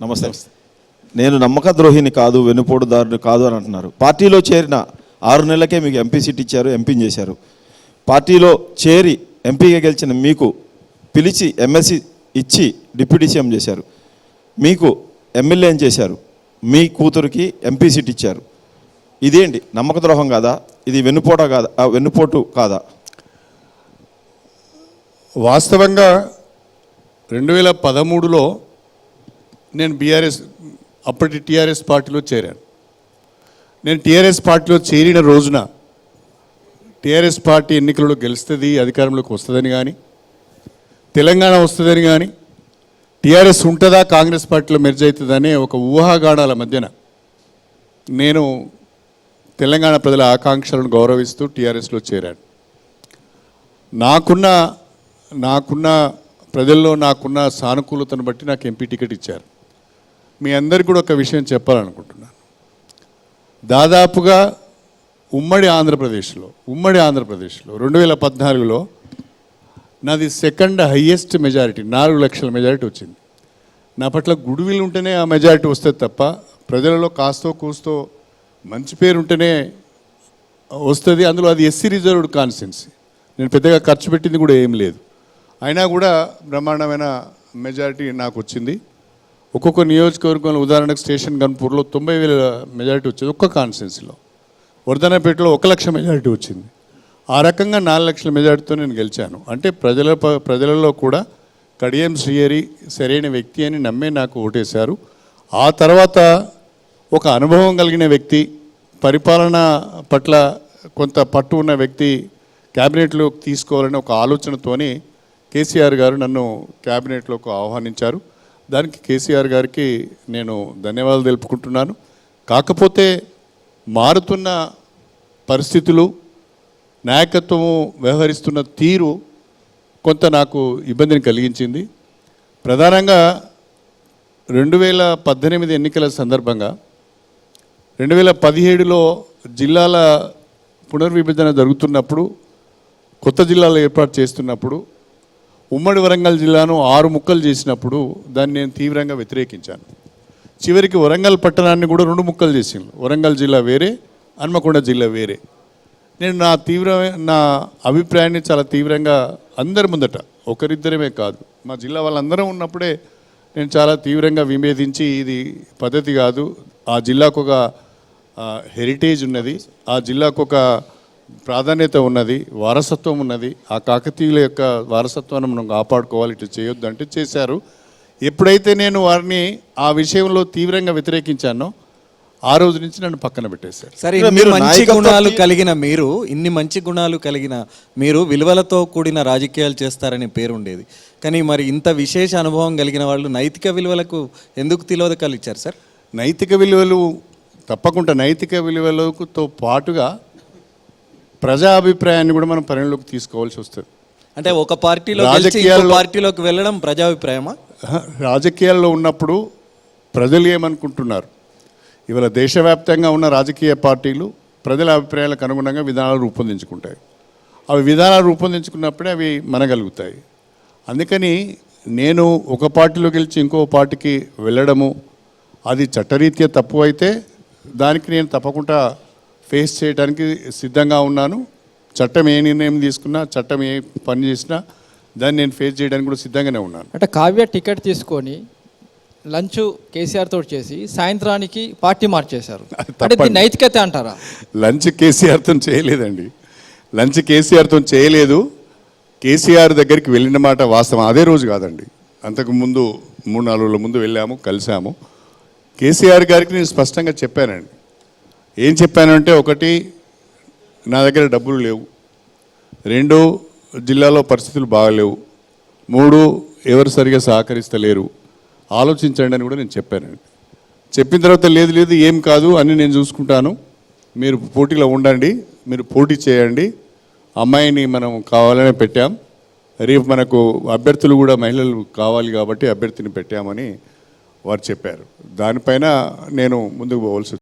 నమస్తే. నేను నమ్మక ద్రోహిని కాదు, వెన్నుపోటుదారుని కాదు అని అంటున్నారు. పార్టీలో చేరిన 6 నెలలకే మీకు ఎంపీ సీట్ ఇచ్చారు, ఎంపీని చేశారు. పార్టీలో చేరి ఎంపీగా గెలిచిన మీకు పిలిచి ఎంఎస్సి ఇచ్చి డిప్యూటీ సీఎం చేశారు. మీకు ఎమ్మెల్యేని చేశారు. మీ కూతురికి ఎంపీ సీట్ ఇచ్చారు. ఇదేంటి నమ్మక ద్రోహం కాదా? ఇది వెన్నుపోటు కాదా? వాస్తవంగా 2013లో నేను అప్పటి టీఆర్ఎస్ పార్టీలో చేరాను. నేను టీఆర్ఎస్ పార్టీలో చేరిన రోజున టీఆర్ఎస్ పార్టీ ఎన్నికలలో గెలుస్తుంది, అధికారంలోకి వస్తుందని కానీ, తెలంగాణ వస్తుందని కానీ, టీఆర్ఎస్ ఉంటుందా కాంగ్రెస్ పార్టీలో మెర్జ్ అవుతుందనే ఒక ఊహాగానాల మధ్యన నేను తెలంగాణ ప్రజల ఆకాంక్షలను గౌరవిస్తూ టీఆర్ఎస్లో చేరాను. నాకున్న ప్రజల్లో నాకున్న సానుకూలతను బట్టి నాకు ఎంపీ టికెట్ ఇచ్చారు. మీ అందరికీ కూడా ఒక విషయం చెప్పాలనుకుంటున్నాను. దాదాపుగా ఉమ్మడి ఆంధ్రప్రదేశ్లో 2014లో నాది సెకండ్ హయ్యెస్ట్ మెజారిటీ, 4 లక్షల మెజారిటీ వచ్చింది. నా పట్ల గుడ్విల్ ఉంటేనే ఆ మెజారిటీ వస్తుంది తప్ప ప్రజలలో కాస్తో కూస్తో మంచి పేరు ఉంటేనే వస్తుంది. అందులో అది ఎస్సీ రిజర్వ్డ్ కాన్స్టిట్యున్సీ. నేను పెద్దగా ఖర్చు పెట్టింది కూడా ఏం లేదు. అయినా కూడా బ్రహ్మాండమైన మెజారిటీ నాకు వచ్చింది. ఒక్కొక్క నియోజకవర్గంలో ఉదాహరణకు స్టేషన్ గన్పూర్లో 90,000 మెజారిటీ వచ్చింది ఒక్క కాన్స్టిట్యున్సీలో. వర్ధనపేటలో 1 లక్ష మెజారిటీ వచ్చింది. ఆ రకంగా 4 లక్షల మెజారిటీతో నేను గెలిచాను. అంటే ప్రజలలో కూడా కడియం శ్రీహరి సరైన వ్యక్తి అని నమ్మే నాకు ఓటేశారు. ఆ తర్వాత ఒక అనుభవం కలిగిన వ్యక్తి, పరిపాలన పట్ల కొంత పట్టు ఉన్న వ్యక్తి క్యాబినెట్లోకి తీసుకోవాలని ఒక ఆలోచనతోని కేసీఆర్ గారు నన్ను క్యాబినెట్లోకి ఆహ్వానించారు. దానికి కేసీఆర్ గారికి నేను ధన్యవాదాలు తెలుపుకుంటున్నాను. కాకపోతే మారుతున్న పరిస్థితులు, నాయకత్వము వ్యవహరిస్తున్న తీరు కొంత నాకు ఇబ్బందిని కలిగించింది. ప్రధానంగా 2018 ఎన్నికల సందర్భంగా 2017లో జిల్లాల పునర్విభజన జరుగుతున్నప్పుడు, కొత్త జిల్లాలు ఏర్పాటు చేస్తున్నప్పుడు, ఉమ్మడి వరంగల్ జిల్లాను 6 ముక్కలు చేసినప్పుడు దాన్ని నేను తీవ్రంగా వ్యతిరేకించాను. చివరికి వరంగల్ పట్టణాన్ని కూడా 2 ముక్కలు చేసింది. వరంగల్ జిల్లా వేరే, హన్మకొండ జిల్లా వేరే. నేను నా అభిప్రాయాన్ని చాలా తీవ్రంగా అందరి ముందట, ఒకరిద్దరమే కాదు, మా జిల్లా వాళ్ళందరం ఉన్నప్పుడే నేను చాలా తీవ్రంగా విభేదించి ఇది పద్ధతి కాదు, ఆ జిల్లాకు ఒక హెరిటేజ్ ఉన్నది, ఆ జిల్లాకు ఒక ప్రాధాన్యత ఉన్నది, వారసత్వం ఉన్నది, ఆ కాకతీయుల యొక్క వారసత్వాన్ని మనం కాపాడుకోవాలి, ఇటు చేయొద్దు అంటే చేశారు. ఎప్పుడైతే నేను వారిని ఆ విషయంలో తీవ్రంగా వ్యతిరేకించానో ఆ రోజు నుంచి నన్ను పక్కన పెట్టేశారు. సరే, ఇన్ని మంచి గుణాలు కలిగిన మీరు విలువలతో కూడిన రాజకీయాలు చేస్తారనే పేరు ఉండేది. కానీ మరి ఇంత విశేష అనుభవం కలిగిన వాళ్ళు నైతిక విలువలకు ఎందుకు తిలోదకాలు ఇచ్చారు సార్? నైతిక విలువలు తప్పకుండా, నైతిక విలువలతో పాటుగా ప్రజా అభిప్రాయాన్ని కూడా మనం పరిగణలోకి తీసుకోవాల్సి వస్తుంది. అంటే ఒక పార్టీలోకి వెళ్ళడం ప్రజాభిప్రాయమా? రాజకీయాల్లో ఉన్నప్పుడు ప్రజలు ఏమనుకుంటున్నారు, ఇవాళ దేశవ్యాప్తంగా ఉన్న రాజకీయ పార్టీలు ప్రజల అభిప్రాయాలకు అనుగుణంగా విధానాలు రూపొందించుకుంటాయి. అవి విధానాలు రూపొందించుకున్నప్పుడే అవి మనగలుగుతాయి. అందుకని నేను ఒక పార్టీలో గెలిచి ఇంకో పార్టీకి వెళ్ళడము అది చట్టరీత్యా తప్పు అయితే దానికి నేను తప్పకుండా ఫేస్ చేయడానికి సిద్ధంగా ఉన్నాను. చట్టం ఏ నిర్ణయం తీసుకున్నా, చట్టం ఏ పని చేసినా దాన్ని నేను ఫేస్ చేయడానికి కూడా సిద్ధంగానే ఉన్నాను. అంటే కావ్య టికెట్ తీసుకొని లంచ్ కేసీఆర్ తోటి చేసి సాయంత్రానికి పార్టీ మార్చేశారు. అంటే నైతికత అంటారా? లంచ్ కేసీఆర్తో చేయలేదండి, లంచ్ కేసీఆర్తో చేయలేదు. కేసీఆర్ దగ్గరికి వెళ్ళిన మాట వాస్తవం. అదే రోజు కాదండి, అంతకుముందు 3-4 రోజుల ముందు వెళ్ళాము, కలిసాము. కేసీఆర్ గారికి నేను స్పష్టంగా చెప్పానండి. ఏం చెప్పానంటే, 1, నా దగ్గర డబ్బులు లేవు, 2, జిల్లాలో పరిస్థితులు బాగలేవు, 3, ఎవరు సరిగా సహకరిస్తలేరు, ఆలోచించండి అని కూడా నేను చెప్పానండి. చెప్పిన తర్వాత లేదు ఏం కాదు అన్నీ నేను చూసుకుంటాను, మీరు పోటీలో ఉండండి, మీరు పోటీ చేయండి, అమ్మాయిని మనం కావాలనే పెట్టాం, రేపు మనకు అభ్యర్థులు కూడా మహిళలు కావాలి కాబట్టి అభ్యర్థిని పెట్టామని వారు చెప్పారు. దానిపైన నేను ముందుకు పోవాల్సి